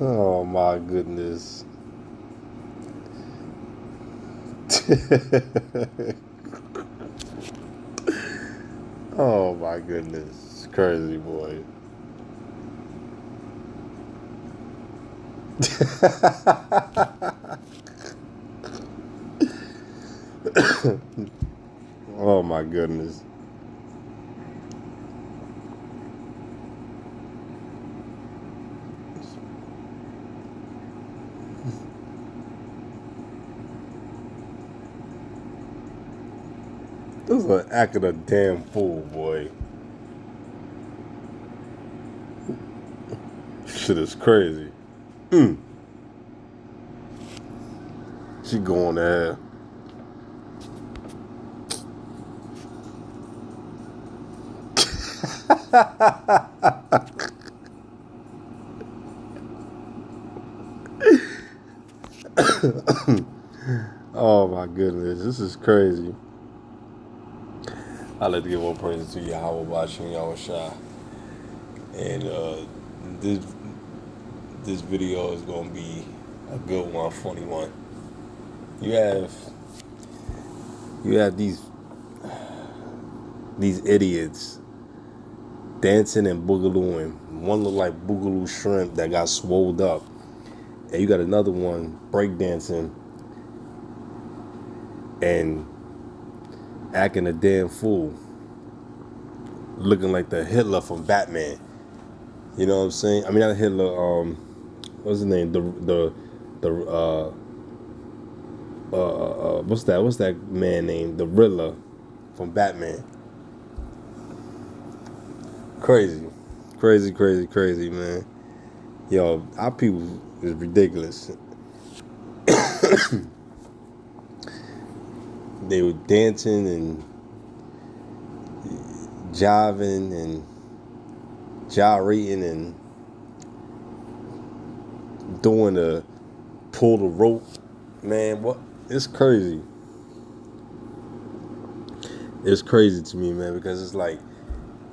Oh my goodness. Oh my goodness. It's crazy, boy. Oh my goodness. This is an act of a damn fool, boy. Shit is crazy. She going to hell. Oh my goodness, this is crazy. I'd like to give all praises to Yahweh watching Yahweh Shah. And this video is gonna be a good one, funny one. You have these idiots dancing and boogalooing. One look like Boogalou Shrimp that got swolled up, and you got another one breakdancing and acting a damn fool, looking like the Hitler from Batman. You know what I'm saying? I mean, not Hitler. What's his name? What's that man named? The Riddler from Batman. Crazy, man. Yo, our people is ridiculous. They were dancing and jiving and gyrating and doing the pull the rope. Man, what? It's crazy. It's crazy to me, man, because it's like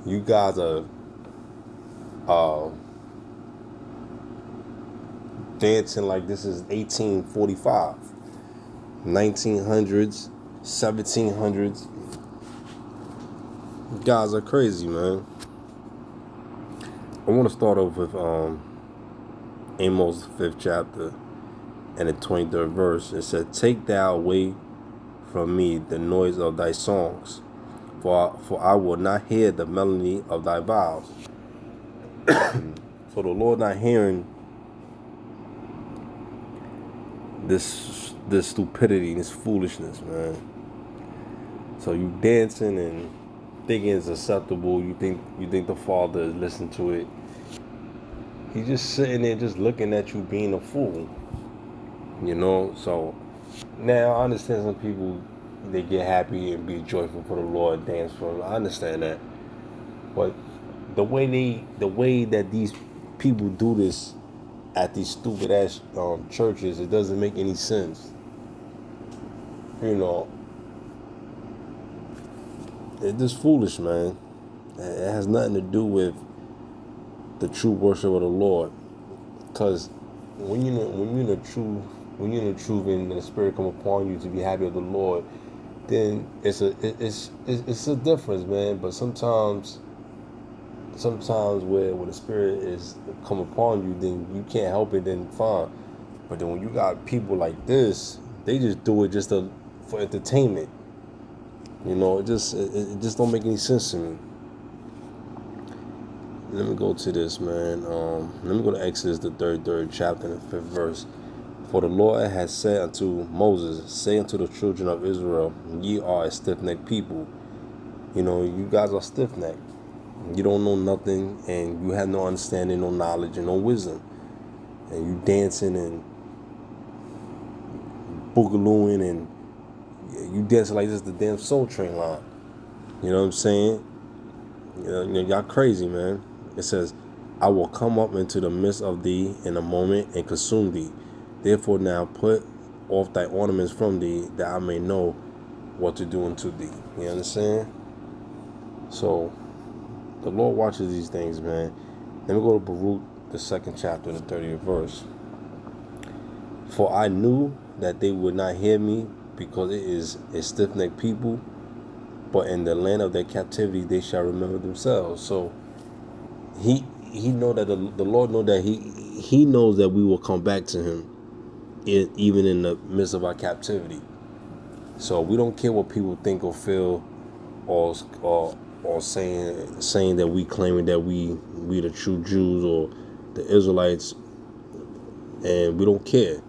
you guys are dancing like this is 1845, 1900s, 1700s. You guys are crazy, man. I want to start off with Amos 5th chapter and the 23rd verse. It said, "Take thou away from me the noise of thy songs, for I will not hear the melody of thy vows." So the Lord not hearing this stupidity, this foolishness, man. So you dancing and thinking it's acceptable. You think the Father is listening to it. He's just sitting there, just looking at you being a fool. You know. So now I understand some people, they get happy and be joyful for the Lord, dance for Him. I understand that, but the way that these people do this at these stupid ass churches, it doesn't make any sense. You know, it's just foolish, man. It has nothing to do with the true worship of the Lord. Because when you're in the truth and the Spirit come upon you to be happy with the Lord, then it's a difference, man. But sometimes where the Spirit is come upon you, then you can't help it, then fine. But then when you got people like this, they just do it just for entertainment. You know, it just don't make any sense to me. Let me go to this, man. Let me go to Exodus, the third chapter, and the 5th verse. "For the Lord has said unto Moses, say unto the children of Israel, ye are a stiff-necked people." You know, you guys are stiff-necked. You don't know nothing, and you have no understanding, no knowledge, and no wisdom. And you dancing and boogalooing, and you dancing like this is the damn Soul Train line. You know what I'm saying? You know, y'all crazy, man. It says, "I will come up into the midst of thee in a moment and consume thee. Therefore now put off thy ornaments from thee, that I may know what to do unto thee." You understand? So the Lord watches these things, man. Let me go to Baruch, the 2nd chapter, the 30th verse. For I knew that they would not hear me, because it is a stiff-necked people, but in the land of their captivity they shall remember themselves. So he know that the Lord know that he knows that we will come back to him, even in the midst of our captivity. So we don't care what people think or feel, or saying that we claiming that we the true Jews or the Israelites, and we don't care.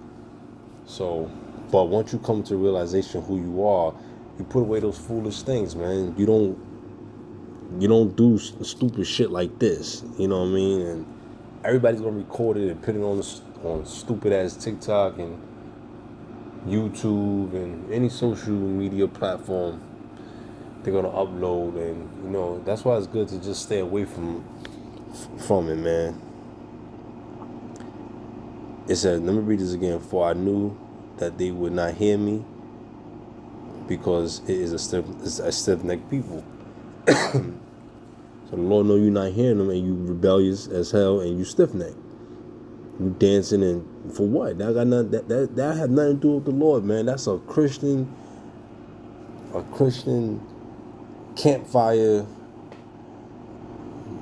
So, but once you come to realization who you are, you put away those foolish things, man. You don't do stupid shit like this. You know what I mean? And everybody's gonna record it and put it on stupid ass TikTok and YouTube and any social media platform. They're gonna upload, and that's why it's good to just stay away from it, man. It says, let me read this again. For I knew that they would not hear me, because it is a stiff-necked people. So the Lord know you're not hearing them, and you rebellious as hell, and you stiff-necked. You dancing, and for what? That got nothing. That had nothing to do with the Lord, man. That's a Christian campfire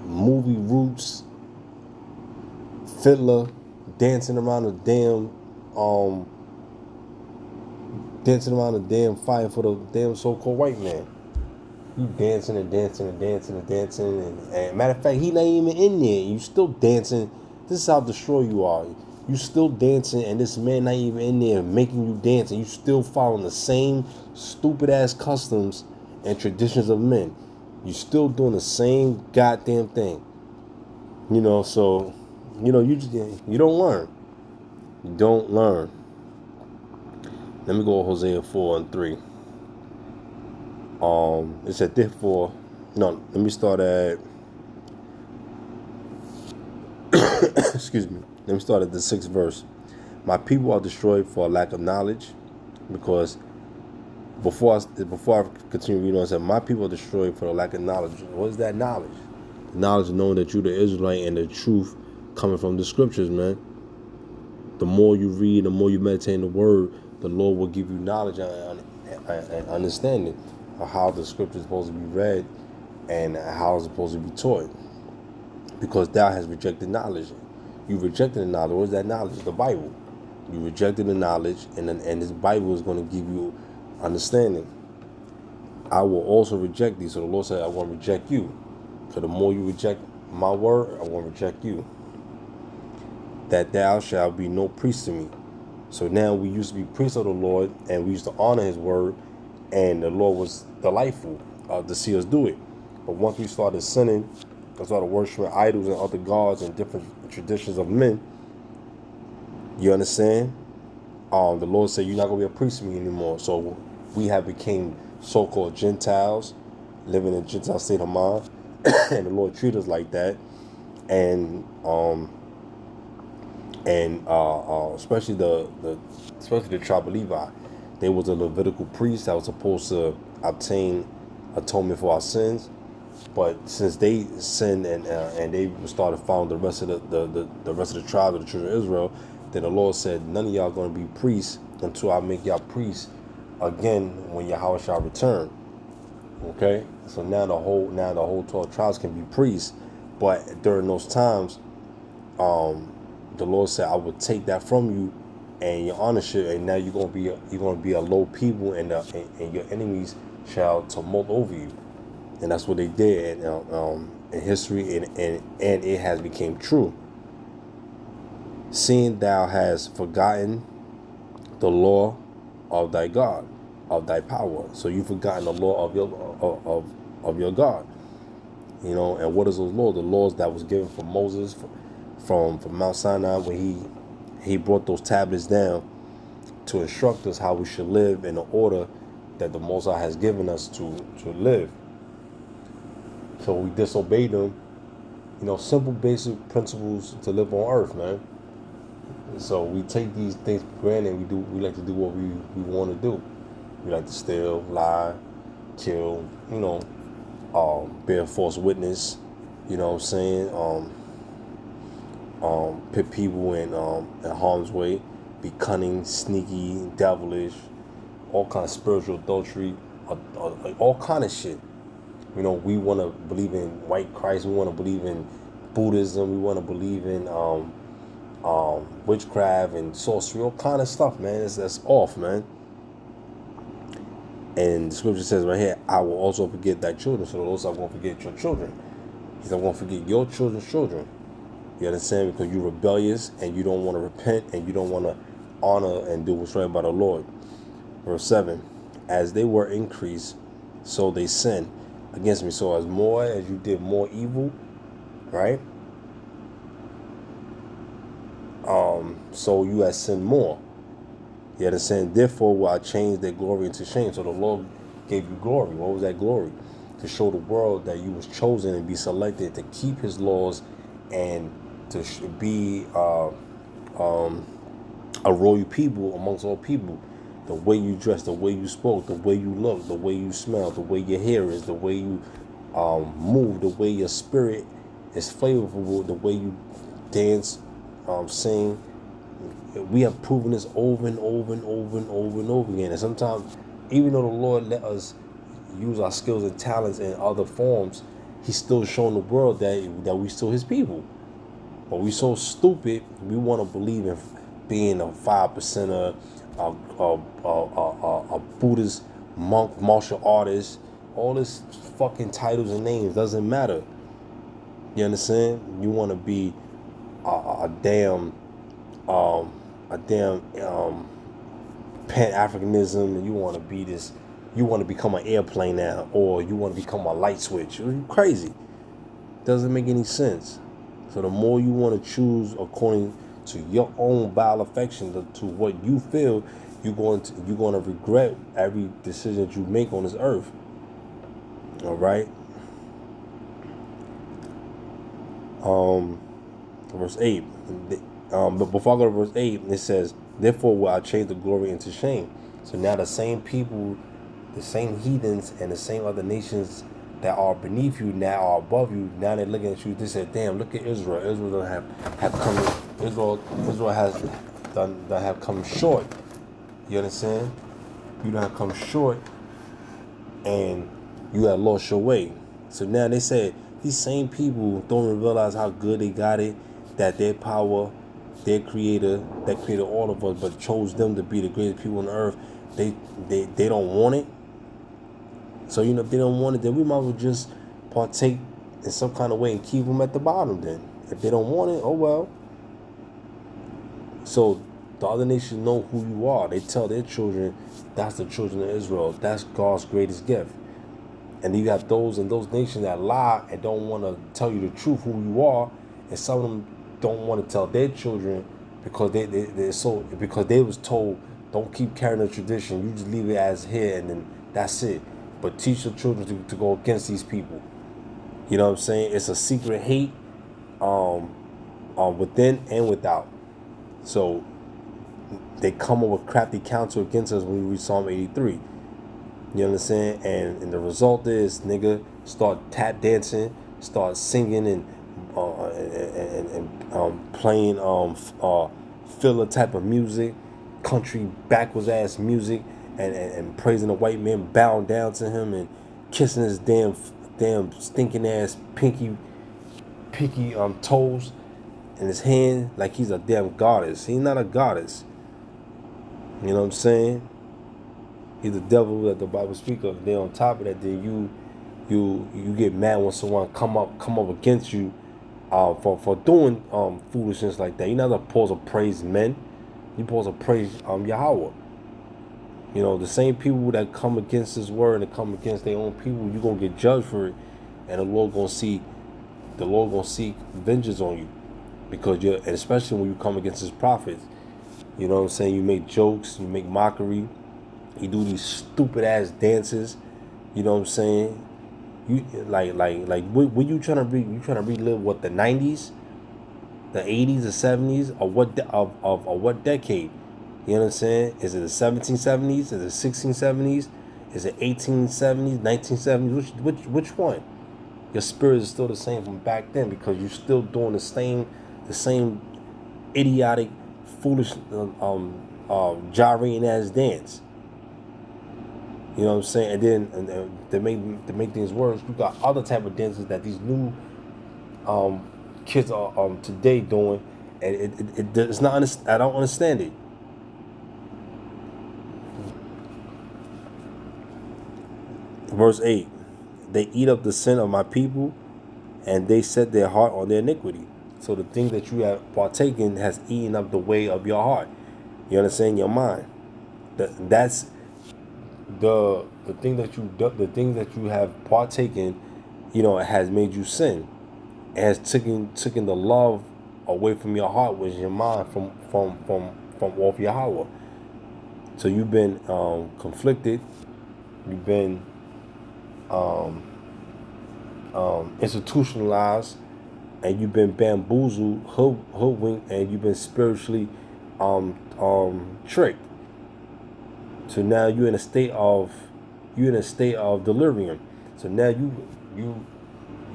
movie roots fiddler dancing around the damn fire for the damn so-called white man. You dancing and dancing and dancing and dancing, and matter of fact, he not even in there. You still dancing. This is how destroyed you are. You still dancing, and this man not even in there making you dance, and you still following the same stupid ass customs and traditions of men. You still doing the same goddamn thing. So you don't learn. You don't learn. Let me go to Hosea 4:3. It said, therefore, no, let me start at, excuse me, let me start at the 6th verse. My people are destroyed for a lack of knowledge, because before I continue reading on, it said, my people are destroyed for a lack of knowledge. What is that knowledge? The knowledge of knowing that you're the Israelite and the truth coming from the scriptures, man. The more you read, the more you meditate in the word, the Lord will give you knowledge and understanding of how the scripture is supposed to be read and how it's supposed to be taught. Because thou has rejected knowledge. You rejected the knowledge. What is that knowledge? The Bible. You rejected the knowledge, and this Bible is going to give you understanding. I will also reject thee. So the Lord said, I want to reject you. So the more you reject my word, I want to reject you. That thou shalt be no priest to me. So now we used to be priests of the Lord, and we used to honor his word, and the Lord was delightful to see us do it. But once we started sinning, we started worshiping idols and other gods and different traditions of men, you understand? The Lord said, you're not going to be a priest to me anymore. So we have became so-called Gentiles, living in a Gentile state of mind, and the Lord treated us like that. And especially the tribe of Levi, there was a Levitical priest that was supposed to obtain atonement for our sins, but since they sinned and they started following the rest of the rest of the tribe of the children of Israel, then the Lord said, none of y'all going to be priests until I make y'all priests again when Yahweh shall return. Okay, so now the whole 12 tribes can be priests, but during those times, the Lord said, I will take that from you and your ownership, and now you're gonna be a low people, and your enemies shall tumult over you. And that's what they did in history, and it has become true. Seeing thou hast forgotten the law of thy God, of thy power. So you've forgotten the law of your God. And what is those laws? The laws that was given from Moses from Mount Sinai, when he brought those tablets down to instruct us how we should live in the order that the Most High has given us to live. So we disobeyed them. Simple basic principles to live on earth, man. So we take these things for granted, and we like to do what we want to do. We like to steal, lie, kill, bear false witness, you know what I'm saying, put people in harm's way, be cunning, sneaky, devilish, all kind of spiritual adultery, all kind of shit. You know, we want to believe in white Christ. We want to believe in Buddhism. We want to believe in witchcraft and sorcery, all kind of stuff, man. That's off, man. And the scripture says right here, I will also forget thy children. So the Lord said, I'm going to forget your children. He said, I'm going to forget your children's children. You understand? Because you're rebellious and you don't want to repent and you don't want to honor and do what's right by the Lord. Verse 7, as they were increased, so they sinned against me. So as more as you did more evil, right? So you have sinned more. You understand? Therefore will I change their glory into shame. So the Lord gave you glory. What was that glory? To show the world that you was chosen and be selected to keep his laws and to be a royal people amongst all people. The way you dress, the way you spoke, the way you look, the way you smell, the way your hair is, the way you move, the way your spirit is flavorful, the way you dance, sing. We have proven this over and over and over and over and over again. And sometimes, even though the Lord let us use our skills and talents in other forms, he's still showing the world that we still his people. But we so stupid, we want to believe in being a 5%er, a Buddhist monk, martial artist. All this fucking titles and names doesn't matter. You understand? You want to be a damn Pan-Africanism, and you want to be this. You want to become an airplane now, or you want to become a light switch. You're crazy. Doesn't make any sense. So the more you want to choose according to your own bile affection, to what you feel, you're going to regret every decision that you make on this earth. All right. Verse 8. But before I go to verse 8, it says, therefore will I change the glory into shame. So now the same people, the same heathens, and the same other nations that are beneath you now are above you. Now they're looking at you. They said, "Damn, look at Israel. Israel have come. Israel has done that have come short. You understand? You don't have come short, and you have lost your way." So now they said these same people don't even realize how good they got it. That their power, their creator, that created all of us, but chose them to be the greatest people on the earth. They don't want it. So, you know, if they don't want it, then we might as well just partake in some kind of way and keep them at the bottom then. If they don't want it, oh well. So the other nations know who you are. They tell their children, that's the children of Israel. That's God's greatest gift. And then you have those in those nations that lie and don't want to tell you the truth, who you are. And some of them don't want to tell their children because because they was told, don't keep carrying the tradition. You just leave it as here and then that's it. But teach your children to go against these people. You know what I'm saying? It's a secret hate within and without. So they come up with crafty counsel against us when we read Psalm 83. You understand? And the result is, nigga, start tap dancing, start singing and playing filler type of music, country backwards ass music. And praising the white man, bowing down to him and kissing his damn stinking ass pinky toes in his hand like he's a damn goddess. He's not a goddess. You know what I'm saying? He's the devil that the Bible speaks of. Then on top of that, then you get mad when someone come up against you for doing foolishness like that. You're not supposed to praise men. You're supposed to praise Yahweh. You know, the same people that come against his word and come against their own people, you're going to get judged for it. And the Lord going to seek vengeance on you. Because and especially when you come against his prophets. You know what I'm saying? You make jokes, you make mockery. You do these stupid ass dances. You know what I'm saying? You what you trying to read? You trying to relive what, the 90s, the 80s, the 70s, or what decade? You know what I'm saying? Is it the 1770s? Is it the 1670s? Is it 1870s, 1970s? Which one? Your spirit is still the same from back then because you're still doing the same idiotic, foolish, gyrating ass dance. You know what I'm saying? And then to make things worse, you got other type of dances that these new kids are today doing, and it's not. I don't understand it. Verse 8: They eat up the sin of my people, and they set their heart on their iniquity. So the thing that you have partaken has eaten up the way of your heart. You understand? Your mind. That's the thing that you have partaken. You know, it has made you sin. It has taken the love away from your heart, which is your mind, from off Yahweh. So you've been conflicted. You've been institutionalized, and you've been bamboozled, hoodwinked, and you've been spiritually tricked. So now you're in a state of delirium. So now you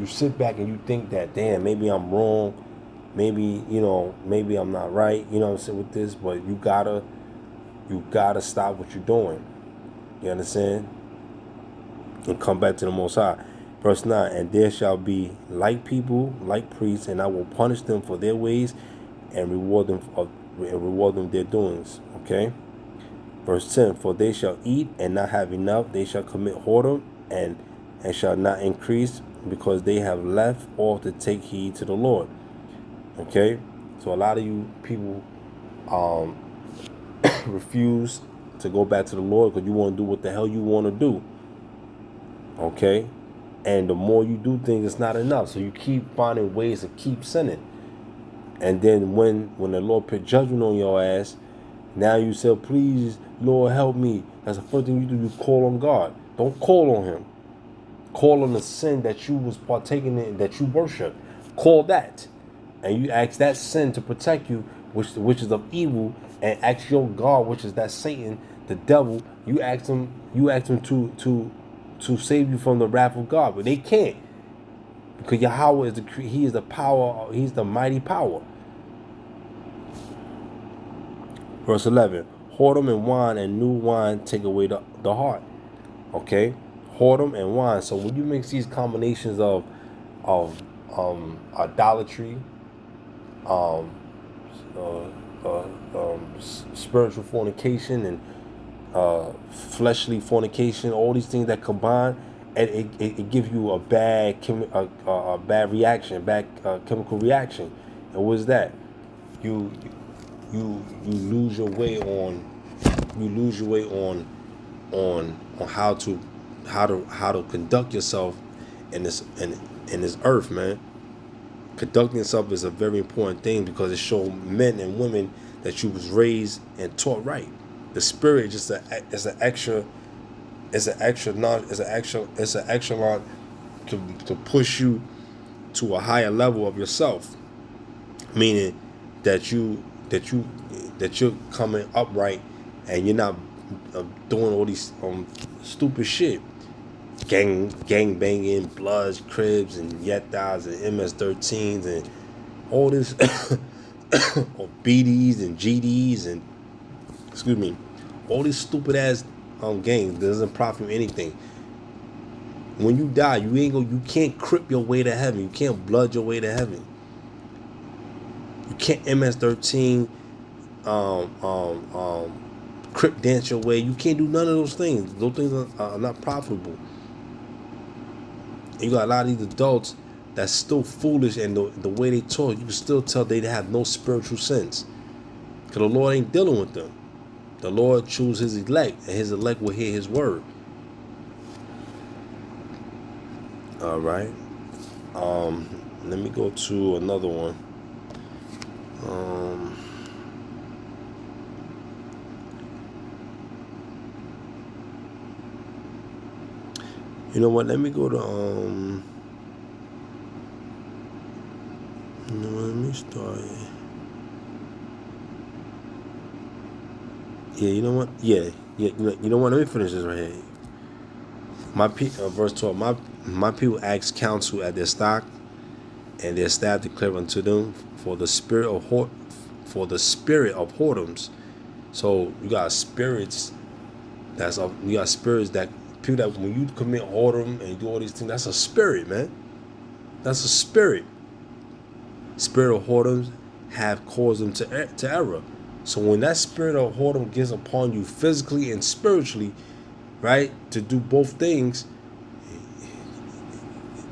sit back and you think that, damn, maybe I'm wrong, maybe maybe I'm not right, you know what I'm saying, with this, but you gotta stop what you're doing. You understand? And come back to the Most High. Verse 9: And there shall be like people, like priests, and I will punish them for their ways, and reward them their doings. Okay. Verse 10: For they shall eat and not have enough; they shall commit whoredom and shall not increase, because they have left off to take heed to the Lord. Okay. So a lot of you people refuse to go back to the Lord because you want to do what the hell you want to do. Okay. And the more you do things, it's not enough. So you keep finding ways to keep sinning. And then when the Lord put judgment on your ass, now you say, please, Lord, help me. That's the first thing you do. You call on God. Don't call on him. Call on the sin that you was partaking in, that you worship. Call that. And you ask that sin to protect you, which is of evil, and ask your God, which is that Satan, the devil. You ask him to save you from the wrath of God, but they can't, because Yahweh is he is the power, he's the mighty power. Verse 11: Whoredom and wine and new wine take away the heart. Okay, whoredom and wine. So when you mix these combinations of idolatry, spiritual fornication, and fleshly fornication, all these things that combine, and it gives you a bad reaction, chemical reaction. And what's that? You lose your way on how to conduct yourself in this earth, man. Conducting yourself is a very important thing, because it shows men and women that you was raised and taught right. The spirit is an extra echelon to push you to a higher level of yourself, meaning that you're coming upright, and you're not doing all these stupid shit, gang banging, Bloods, Cribs, and Yetas, and MS-13s, and all this or BDs and GDs, and all these stupid ass gangs doesn't profit anything. When you die, you can't crip your way to heaven. You can't blood your way to heaven. You can't MS-13 crip dance your way. You can't do none of those things. Those things are not profitable. And you got a lot of these adults that's still foolish, and the way they talk, you can still tell they have no spiritual sense, because the Lord ain't dealing with them. The Lord chooses his elect, and his elect will hear his word. All right. Let me go to another one. You know what? Let me go to let me start. Yeah, you know what? Yeah. You know what? Let me finish this right here. Verse 12. My people ask counsel at their stock, and their staff declare unto them for the spirit of whoredoms. So you got spirits you got spirits that people that when you commit whoredom and you do all these things, that's a spirit, man. That's a spirit. Spirit of whoredoms have caused them to error. So when that spirit of whoredom gets upon you physically and spiritually, right, to do both things,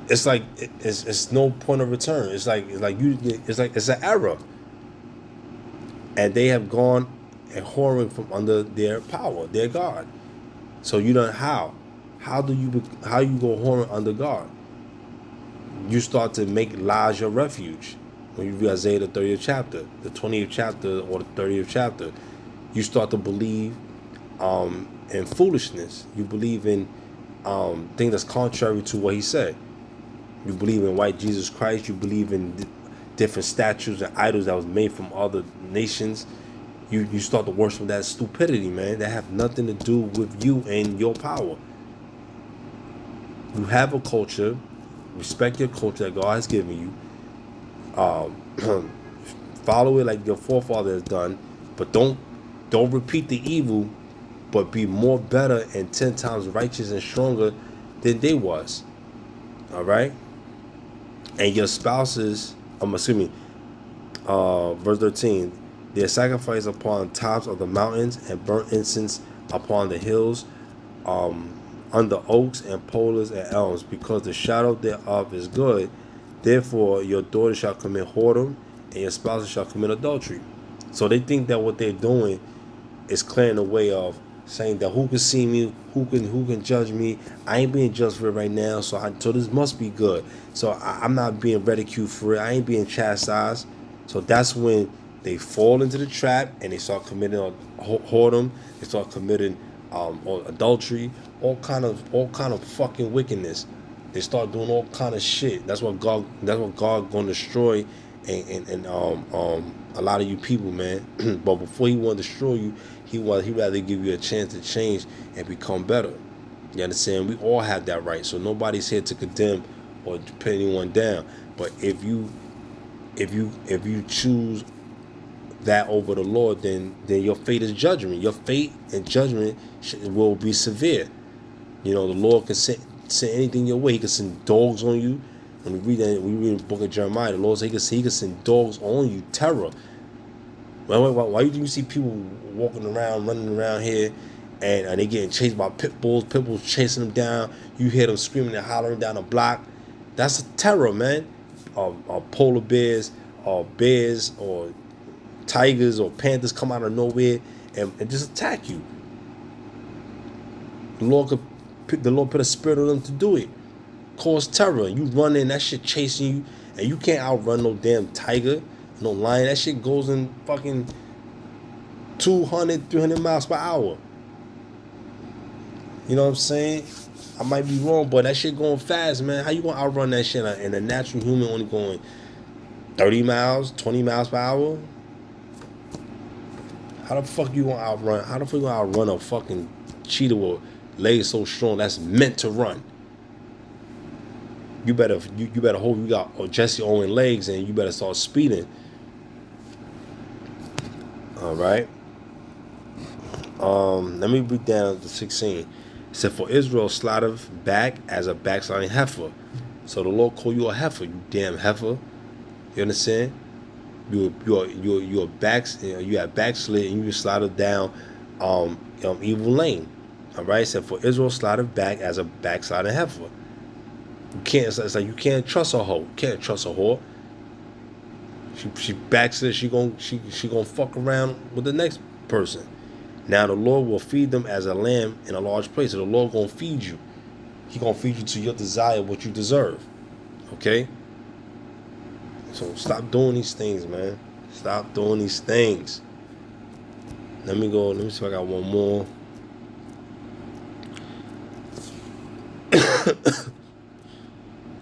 it's like it's no point of return. It's like it's an error, and they have gone and whoring from under their power, their God. So you don't how you go whoring under God? You start to make lies your refuge. When you read Isaiah the 30th chapter, the 20th chapter, or the 30th chapter, you start to believe in foolishness. You believe in things that's contrary to what he said. You believe in white Jesus Christ. You believe in different statues and idols that was made from other nations. You start to worship that stupidity, man, that have nothing to do with you and your power. You have a culture. Respect your culture that God has given you. Follow it like your forefather has done, but don't repeat the evil, but be more better and 10 times righteous and stronger than they was. All right. And your spouses, verse 13, their sacrifice upon tops of the mountains and burnt incense upon the hills, under oaks and poplars and elms, because the shadow thereof is good. Therefore your daughters shall commit whoredom, and your spouses shall commit adultery. So they think that what they're doing is clearing the way of saying that who can see me, who can judge me. I ain't being judged for it right now, so this must be good. So I'm not being ridiculed for it. I ain't being chastised. So that's when they fall into the trap and they start committing whoredom. They start committing adultery, all kind of fucking wickedness. They start doing all kind of shit. That's what God gonna destroy, and a lot of you people, man. But before he want to destroy you, he rather give you a chance to change and become better. You understand? We all have that right. So nobody's here to condemn or to put anyone down. But if you choose that over the Lord, then your fate is judgment. Your fate and judgment will be severe. You know, the Lord can send anything your way. He can send dogs on you. When we read the book of Jeremiah, the Lord said he can send dogs on you, terror. Why do you see people walking around, running around here, and they getting chased by pit bulls chasing them down? You hear them screaming and hollering down the block. That's a terror, man. Polar bears, or bears, or tigers, or panthers come out of nowhere and just attack you. The Lord put a spirit on them to do it. Cause terror. You run in, that shit chasing you, and you can't outrun no damn tiger, no lion. That shit goes in fucking 200, 300 miles per hour. You know what I'm saying? I might be wrong, but that shit going fast, man. How you gonna outrun that shit and a natural human only going 30 miles, 20 miles per hour? How the fuck you gonna outrun? How the fuck you gonna outrun a fucking cheetah with legs so strong that's meant to run? You better hope you got Jesse Owens legs, and you better start speeding. All right. Let me read down to 16. It said, "For Israel slaughtered back as a backsliding heifer." So the Lord called you a heifer, you damn heifer. You understand? You have backslid, and you slaughtered down evil lane. All right. It said, "For Israel slaughtered back as a backsliding heifer." You can't. It's like you can't trust a hoe. You can't trust a whore. She backslid. She gonna fuck around with the next person. Now the Lord will feed them as a lamb in a large place. So the Lord gonna feed you. He gonna feed you to your desire, what you deserve. Okay. So stop doing these things, man. Stop doing these things. Let me see if I got one more.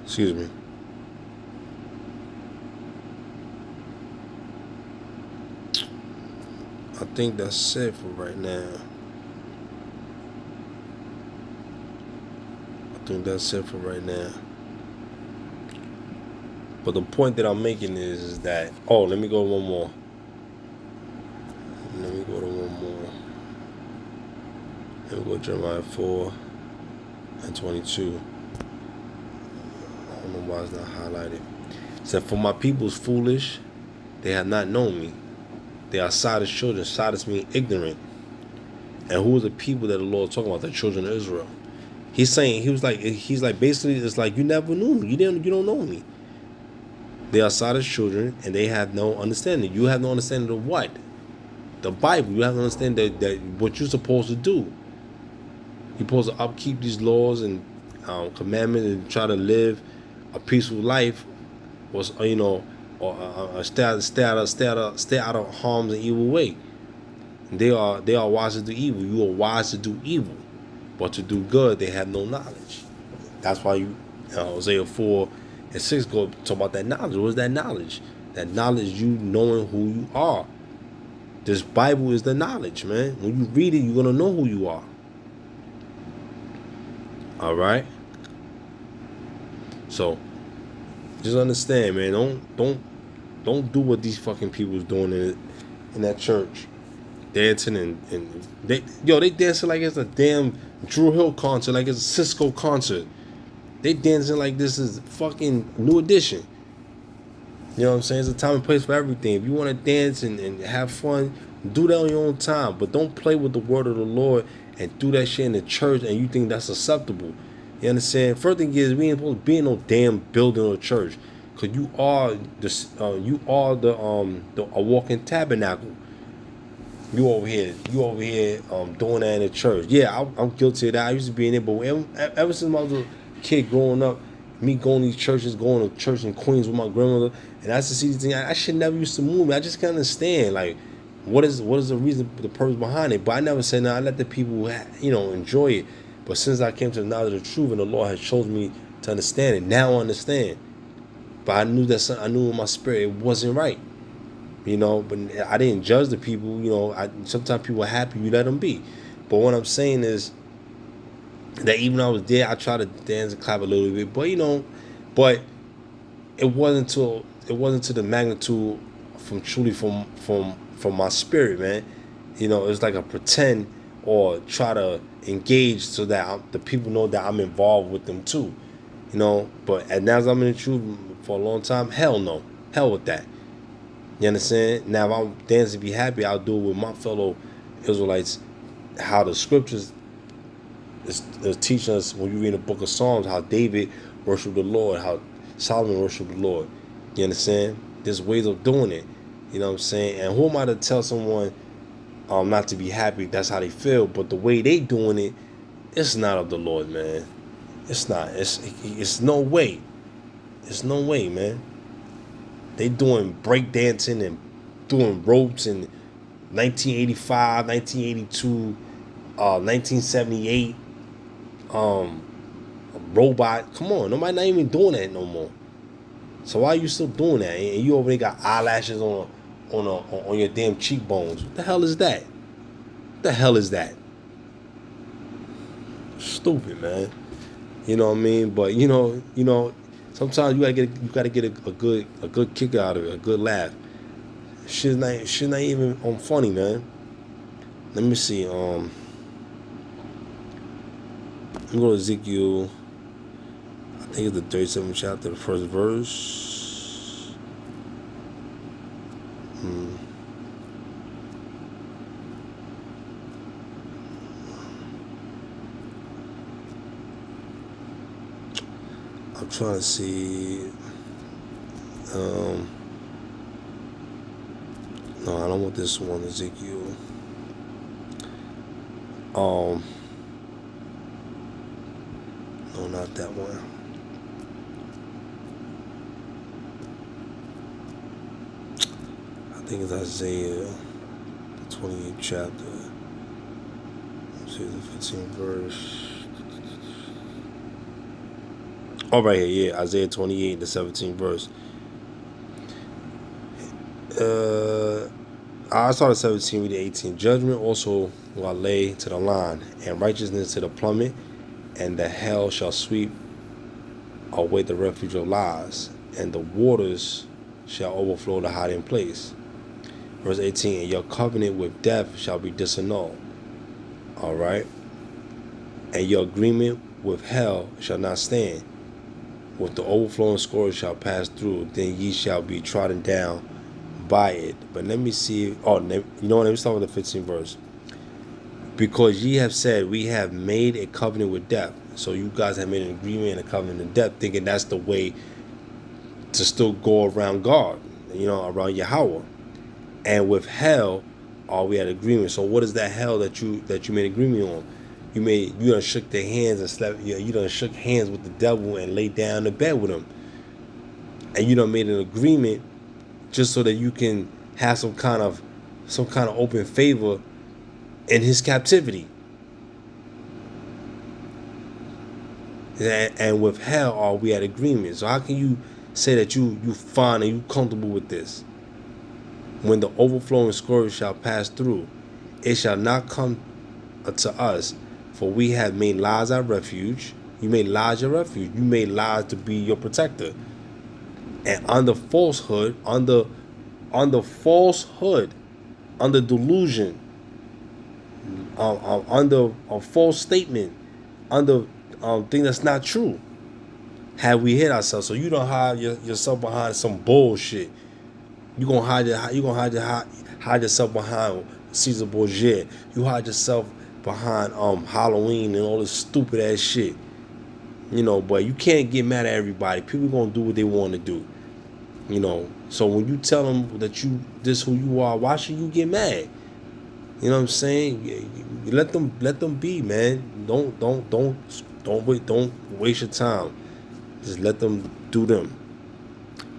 Excuse me. I think that's it for right now. think that's it for right now. But the point that I'm making is that, oh, let me go one more. Let me go to one more. Let me go to Jeremiah 4 and 22. I don't know why it's not highlighted. It said, for my people is foolish, they have not known me. They are Sodom's children. Sodom means ignorant. And who are the people that the Lord is talking about? The children of Israel. He's saying, he's like basically, it's like, you never knew me. You don't know me. They are Sodom's children, and they have no understanding. You have no understanding of what? The Bible. You have to understand that what you're supposed to do. You're supposed to upkeep these laws and commandments and try to live a peaceful life, or stay out of harm's and evil way. They are wise to do evil. You are wise to do evil, but to do good they have no knowledge. That's why Hosea 4 and 6 go talk about that knowledge. What is that knowledge? That knowledge, you knowing who you are. This Bible is the knowledge, man. When you read it, you're gonna know who you are. All right. So just understand, man. Don't do what these fucking people's doing in that church, dancing and they dancing like it's a damn Drew Hill concert, like it's a Cisco concert. They dancing like this is fucking New Edition. You know what I'm saying? It's a time and place for everything. If you want to dance and have fun, do that on your own time. But don't play with the word of the Lord and do that shit in the church and you think that's acceptable. You understand? First thing is, we ain't supposed to be in no damn building or church, cause you are a walking tabernacle. You over here doing that in the church. Yeah, I'm guilty of that. I used to be in it, but ever since I was a kid growing up, me going to these churches, going to church in Queens with my grandmother, and I used to see these things. I shit never used to move me. I just can't understand, like, what is the reason, the purpose behind it. But I never said, no, I let the people, enjoy it. But since I came to the knowledge of the truth and the Lord has chosen me to understand it, now I understand. But I knew in my spirit it wasn't right. But I didn't judge the people. Sometimes people are happy, you let them be. But what I'm saying is that even when I was there, I tried to dance and clap a little bit. But it wasn't to the magnitude from my spirit, man. It was like a pretend or try to engage so that the people know that I'm involved with them too. But now as I'm in the truth for a long time, hell no. Hell with that. You understand? Now if I'm dancing to be happy, I'll do it with my fellow Israelites, how the scriptures is teaching us when you read the book of Psalms, how David worshiped the Lord, how Solomon worshiped the Lord. You understand? There's ways of doing it. You know what I'm saying? And who am I to tell someone not to be happy? That's how they feel. But the way they doing it, it's not of the Lord, man. It's not. It's no way. It's no way, man. They doing break dancing and doing ropes in 1985, 1982, 1978. Robot. Come on, nobody not even doing that no more. So why are you still doing that? And you over there got eyelashes on your damn cheekbones. What the hell is that? What the hell is that? Stupid, man. You know what I mean? But sometimes you gotta get a good kick out of it, a good laugh. Shit's not even funny, man. Let me see. Let me go to Ezekiel. I think it's the 37th chapter, the first verse. I'm trying to see. No, I don't want this one, Ezekiel. No, not that one. I think it's Isaiah, the 28th chapter. Let's see, the 15th verse. Oh, right here, yeah, Isaiah 28, the 17th verse. I started 17 with the 18. Judgment also will I lay to the line, and righteousness to the plummet, and the hell shall sweep away the refuge of lies, and the waters shall overflow the hiding place. Verse 18, and your covenant with death shall be disannulled. All right. And your agreement with hell shall not stand. With the overflowing scourge shall pass through, then ye shall be trodden down by it. But let me see. Oh, you know what? Let me start with the 15th verse. Because ye have said, we have made a covenant with death. So you guys have made an agreement and a covenant with death, thinking that's the way to still go around God, around Yahweh. And with hell, we had agreement. So what is that hell that you made agreement on? You done shook their hands and slept. You done shook hands with the devil and laid down in bed with him, and you done made an agreement just so that you can have some kind of open favor in his captivity. And with hell, we had agreement. So how can you say that you fine and you comfortable with this? When the overflowing scourge shall pass through, it shall not come to us, for we have made lies our refuge. You made lies your refuge. You made lies to be your protector. And under falsehood, under delusion, under a false statement, under thing that's not true, have we hid ourselves. So you don't hide yourself behind some bullshit. You gonna hide yourself behind Caesar Borgia. You hide yourself behind Halloween and all this stupid ass shit. But you can't get mad at everybody. People gonna do what they want to do. So when you tell them that this who you are, why should you get mad? You know what I'm saying? Let them be, man. Don't waste your time. Just let them do them.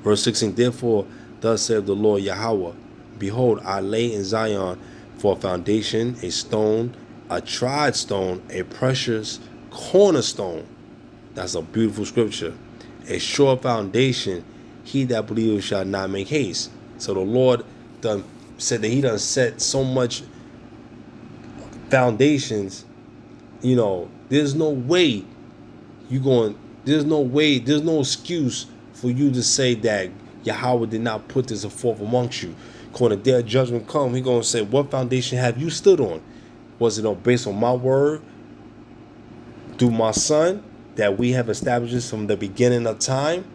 Verse 16, therefore, thus saith the Lord Yahweh, behold, I lay in Zion for a foundation, a stone, a tried stone, a precious cornerstone. That's a beautiful scripture. A sure foundation, he that believeth shall not make haste. So the Lord said that he done set so much foundations. There's no way there's no excuse for you to say that Yahweh did not put this forth amongst you. When the day of judgment come, he gonna say, what foundation have you stood on? Was it based on my word through my son that we have established this from the beginning of time,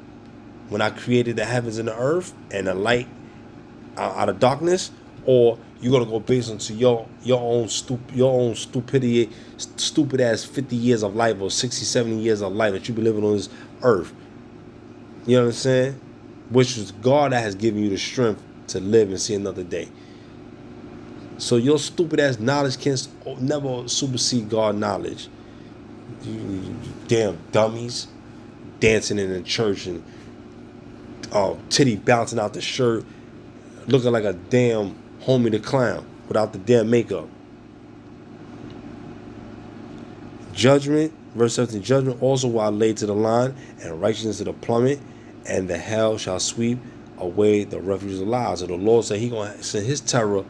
when I created the heavens and the earth and the light out of darkness? Or you're gonna go based on your own stupidity, stupid ass 50 years of life or 60, 70 years of life that you been living on this earth? You know what I'm saying? Which is God that has given you the strength to live and see another day. So your stupid ass knowledge can never supersede God knowledge. You damn dummies, dancing in the church and titty bouncing out the shirt, looking like a damn Homie the Clown without the damn makeup. Judgment, verse 17, judgment also will I lay to the line, and righteousness to the plummet, and the hell shall sweep away the refuge of lies. So the Lord said he gonna send his terror,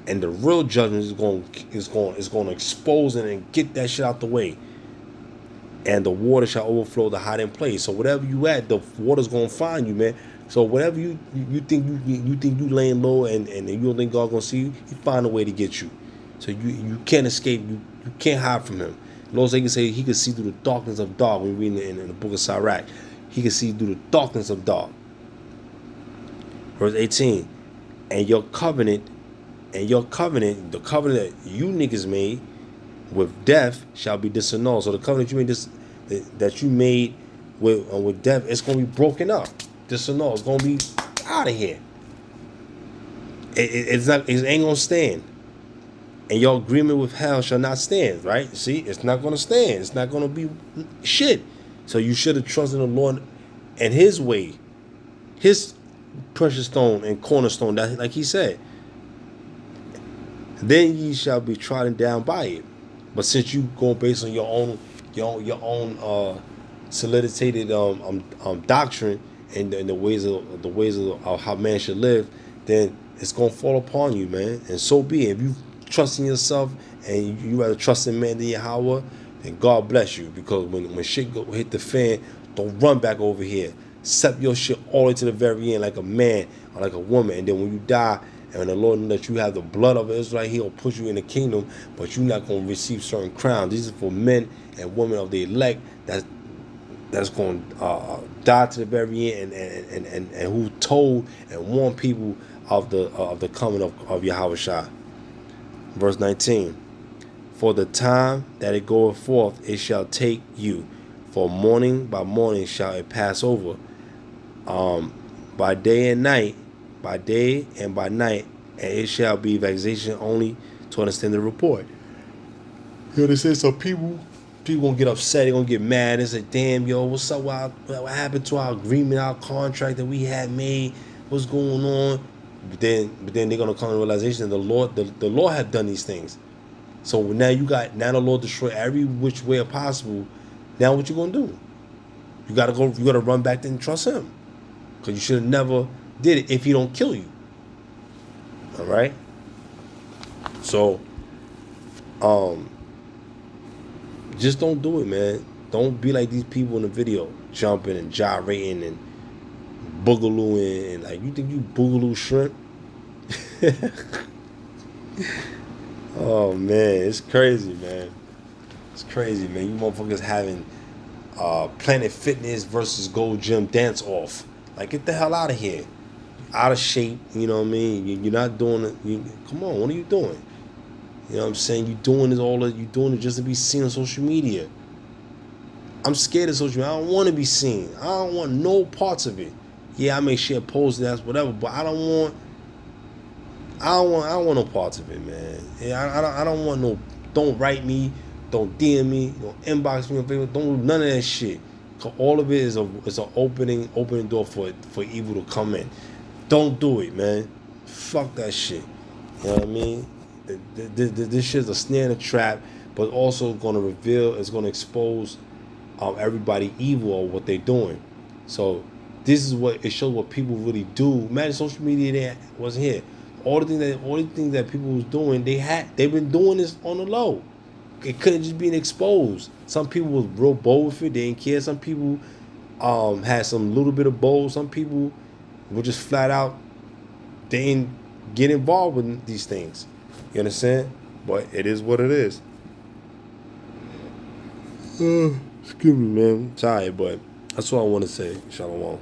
and the real judgment is going to expose it and get that shit out the way. And the water shall overflow the hiding place. So whatever you at, the water's gonna find you, man. So whatever you think you laying low and you don't think God gonna see you, he find a way to get you. So you can't escape. You can't hide from him. The Lord said he could see through the darkness of dark. We read in the book of Sirach, he could see through the darkness of dark. Verse 18, and your covenant, the covenant that you niggas made with death shall be disannulled. So the covenant that you made with death, it's gonna be broken up. Disannulled. It's gonna be out of here. It ain't gonna stand. And your agreement with hell shall not stand, right? See, it's not gonna stand. It's not gonna be shit. So you should have trusted the Lord and his way, his precious stone and cornerstone, that like he said. Then ye shall be trodden down by it. But since you go based on your own solidified doctrine and the ways of how man should live, then it's gonna fall upon you, man. And so be it. If you trust in yourself and you rather trust in man than Yahweh, And God bless you, because when shit hit the fan, don't run back over here. Accept your shit all the way to the very end like a man or like a woman. And then when you die, and the Lord knows that you have the blood of Israel, He'll put you in the kingdom, but you're not going to receive certain crowns. These are for men and women of the elect that's going to die to the very end, and who told and warned people of the coming of Yahweh Shai. Verse 19. For the time that it goeth forth, it shall take you. For morning by morning shall it pass over. By day and night, by day and by night, and it shall be vexation only to understand the report. You understand? So people gonna get upset, they're gonna get mad and say, damn, yo, what's up? What happened to our agreement, our contract that we had made? What's going on? But then they're gonna come to the realization that the Lord had done these things. So now the Lord destroy every which way possible. Now what you gonna do? You gotta run back and trust Him. Because you should have never did it if He don't kill you. Alright? So just don't do it, man. Don't be like these people in the video, jumping and gyrating and boogalooing and like, you think you Boogalou Shrimp? Oh man, it's crazy, man. It's crazy, man. You motherfuckers having Planet Fitness versus Gold Gym dance off. Like, get the hell out of here. Out of shape, you know what I mean? You're not doing it. Come on, what are you doing? You know what I'm saying? You're doing it just to be seen on social media. I'm scared of social media. I don't want to be seen. I don't want no parts of it. Yeah, I may share posts, that's whatever, but I don't want no parts of it, man. Yeah, I don't want no. Don't write me, don't DM me, don't inbox me on Facebook, don't do none of that shit. Cause all of it is an opening door for evil to come in. Don't do it, man. Fuck that shit. You know what I mean? This shit's a snare and a trap, but also gonna reveal, it's gonna expose everybody evil of what they're doing. So this is what it shows what people really do. Imagine social media that wasn't here. All the things that people was doing, they've been doing this on the low. It couldn't just be exposed. Some people was real bold with it, they didn't care. Some people had some little bit of bold. Some people were just flat out, they didn't get involved with these things. You understand? But it is what it is. Excuse me, man. I'm tired, but that's all I want to say. Shalom.